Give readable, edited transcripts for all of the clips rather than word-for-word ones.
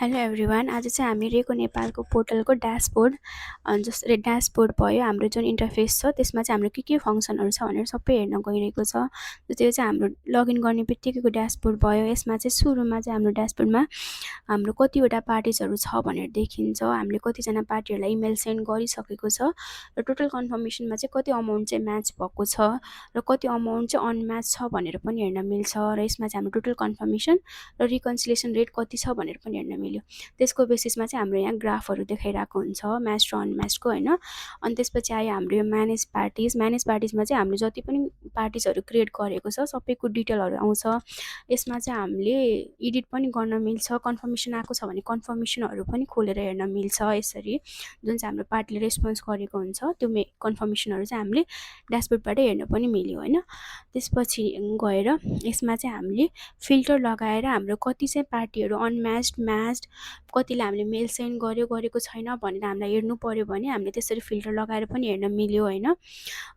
Hello everyone, आज चाहिँ हामी रेको नेपालको पोर्टलको ड्यासबोर्ड जसरी ड्यासबोर्ड भयो हाम्रो जुन इन्टरफेस छ त्यसमा चाहिँ हाम्रो के फङ्सनहरू छ भनेर सबै हेर्न गइरहेको छ। त्यो चाहिँ हाम्रो लगइन गर्ने बित्तिकैको ड्यासबोर्ड भयो। यसमा चाहिँ सुरुमा चाहिँ हाम्रो ड्यासबोर्डमा हाम्रो कतिवटा पार्टिजहरू छ भनेर देखिन्छ, हामीले कतिजना पार्टीहरूलाई इमेल सेन्ड गरिसकेको छ र टोटल कन्फर्मेसनमा चाहिँ कति अमाउन्ट चाहिँ म्याच भएको छ र कति अमाउन्ट चाहिँ अनम्याच छ भनेर पनि हेर्न मिल्छ र यसमा चाहिँ हाम्रो टोटल कन्फर्मेसन र रिकन्सिलेसन रेट कति छ भनेर पनि हेर्न मिल्यो। त्यसको बेसिसमा चाहिँ हाम्रो यहाँ ग्राफहरू देखाइरहेको हुन्छ म्याच र अनम्याचको होइन। अनि त्यसपछि आयो हाम्रो यो म्यानेज पार्टिजमा चाहिँ हामीले जति पनि पार्टिजहरू क्रिएट गरेको छ सबैको डिटेलहरू आउँछ। यसमा चाहिँ हामीले एडिट पनि गर्न मिल्छ, कन्फर्मेसन आएको छ भने कन्फर्मेसनहरू पनि खोलेर हेर्न मिल्छ। यसरी जुन चाहिँ हाम्रो पार्टीले रेस्पोन्स गरेको हुन्छ त्यो कन्फर्मेसनहरू चाहिँ हामीले ड्यासबोर्डबाटै हेर्न पनि मिल्यो होइन। त्यसपछि गएर यसमा चाहिँ हामीले फिल्टर लगाएर हाम्रो कति चाहिँ पार्टीहरू म्याच्ड कतिले हामीले मेल सेन्ड गरेको छैन भनेर हामीलाई हेर्नु पर्यो भने हामीले त्यसरी फिल्टर लगाएर पनि हेर्न मिल्यो होइन।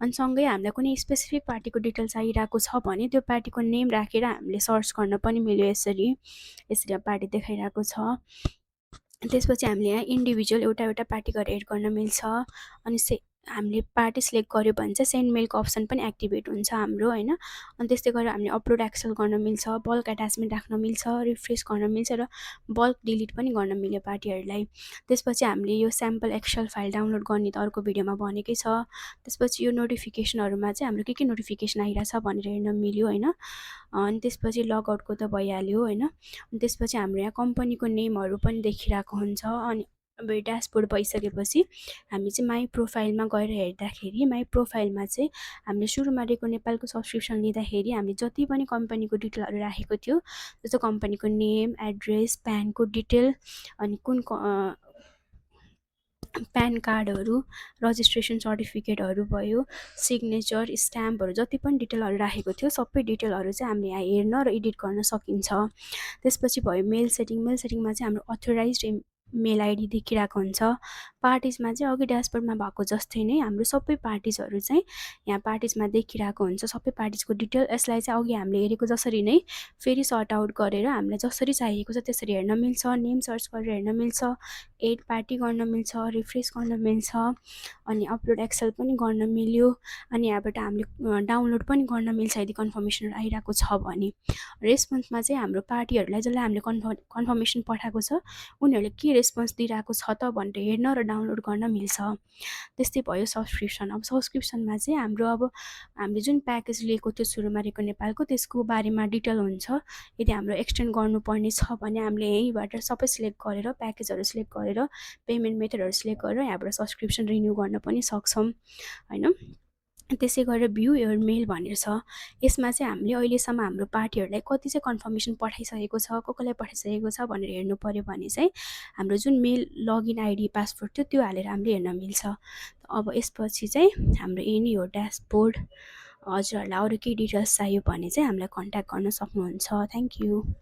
अनि सँगै हामीलाई कुनै स्पेसिफिक पार्टीको डिटेल चाहिरहेको छ भने त्यो पार्टीको नेम राखेर हामीले सर्च गर्न पनि मिल्यो। यसरी पार्टी देखाइरहेको छ। त्यसपछि हामीले यहाँ इन्डिभिजुअल एउटा पार्टी गरेर एड गर्न मिल्छ। अनि हामीले पार्टी सिलेक्ट गर्यो भने चाहिँ सेन्ड मेलको अप्सन पनि एक्टिभेट हुन्छ हाम्रो होइन। अनि त्यस्तै गरेर हामीले अपलोड एक्सेल गर्न मिल्छ, बल्क एट्याचमेन्ट राख्न मिल्छ, रिफ्रेस गर्न मिल्छ र बल्क डिलिट पनि गर्न मिल्यो पार्टीहरूलाई। त्यसपछि हामीले यो स्याम्पल एक्सेल फाइल डाउनलोड गर्ने त अर्को भिडियोमा भनेकै छ। त्यसपछि यो नोटिफिकेसनहरूमा चाहिँ हाम्रो के नोटिफिकेसन आइरहेछ भनेर हेर्न मिल्यो होइन। अनि त्यसपछि लगआउटको त भइहाल्यो होइन। अनि त्यसपछि हाम्रो यहाँ कम्पनीको नेमहरू पनि देखिरहेको हुन्छ। अनि अब ड्यासबोर्ड भइसकेपछि हामी चाहिँ माई प्रोफाइलमा गएर हेर्दाखेरि माई प्रोफाइलमा चाहिँ हामीले सुरुमा रेको नेपालको सब्सक्रिप्सन लिँदाखेरि हामीले जति पनि कम्पनीको डिटेलहरू राखेको थियो जस्तो कम्पनीको नेम, एड्रेस, प्यानको डिटेल, अनि कुन प्यान कार्डहरू, रजिस्ट्रेसन सर्टिफिकेटहरू भयो, सिग्नेचर, स्ट्याम्पहरू जति पनि डिटेलहरू राखेको थियो सबै डिटेलहरू चाहिँ हामीले यहाँ हेर्न र एडिट गर्न सकिन्छ। त्यसपछि भयो मेल सेटिङमा चाहिँ हाम्रो अथोराइज्ड मेल आइडी देखिरहेको हुन्छ। पार्टिजमा चाहिँ अघि ड्यासबोर्डमा भएको जस्तै नै हाम्रो सबै पार्टिजहरू चाहिँ यहाँ पार्टिजमा देखिरहेको हुन्छ, सबै पार्टिजको डिटेल। यसलाई चाहिँ अघि हामीले हेरेको जसरी नै फेरि सर्ट आउट गरेर हामीलाई जसरी चाहिएको छ त्यसरी हेर्न मिल्छ, नेम सर्च गरेर हेर्न मिल्छ, एड पार्टी गर्न मिल्छ, रिफ्रेस गर्न मिल्छ, अनि अपलोड एक्सेल पनि गर्न मिल्यो। अनि यहाँबाट हामीले डाउनलोड पनि गर्न मिल्छ यदि कन्फर्मेसनहरू आइरहेको छ भने। रेस्पोन्समा चाहिँ हाम्रो पार्टीहरूलाई जसलाई हामीले कन्फर्मेसन पठाएको छ उनीहरूले के रेस्पोन्स दिइरहेको छ त भनेर हेर्न र डाउनलोड गर्न मिल्छ। त्यस्तै भयो सब्सक्रिप्सन। अब सब्सक्रिप्सनमा चाहिँ हामीले जुन प्याकेज लिएको थियो सुरुमा रेको नेपालको त्यसको बारेमा डिटेल हुन्छ। यदि हाम्रो एक्सटेन्ड गर्नुपर्ने छ भने हामीले यहीँबाट सबै सिलेक्ट गरेर प्याकेजहरू सिलेक्ट गरेर पेमेन्ट मेथडहरू सिलेक्ट गरेर यहाँबाट सब्सक्रिप्सन रिन्यू गर्न पनि सक्छौँ होइन। त्यसै गरेर भ्यू योर मेल भनेर छ। यसमा चाहिँ हामीले अहिलेसम्म हाम्रो पार्टीहरूलाई कति चाहिँ कन्फर्मेसन पठाइसकेको छ, कसलाई पठाइसकेको छ भनेर हेर्नु पर्यो भने चाहिँ हाम्रो जुन मेल लगइन आइडी पासवर्ड थियो त्यो हालेर हामीले हेर्न मिल्छ। अब यसपछि चाहिँ हाम्रो यही नै हो ड्यासबोर्ड। हजुरहरूलाई अरू केही डिटेल्स चाहियो भने चाहिँ हामीलाई कन्ट्याक्ट गर्न सक्नुहुन्छ। Thank you.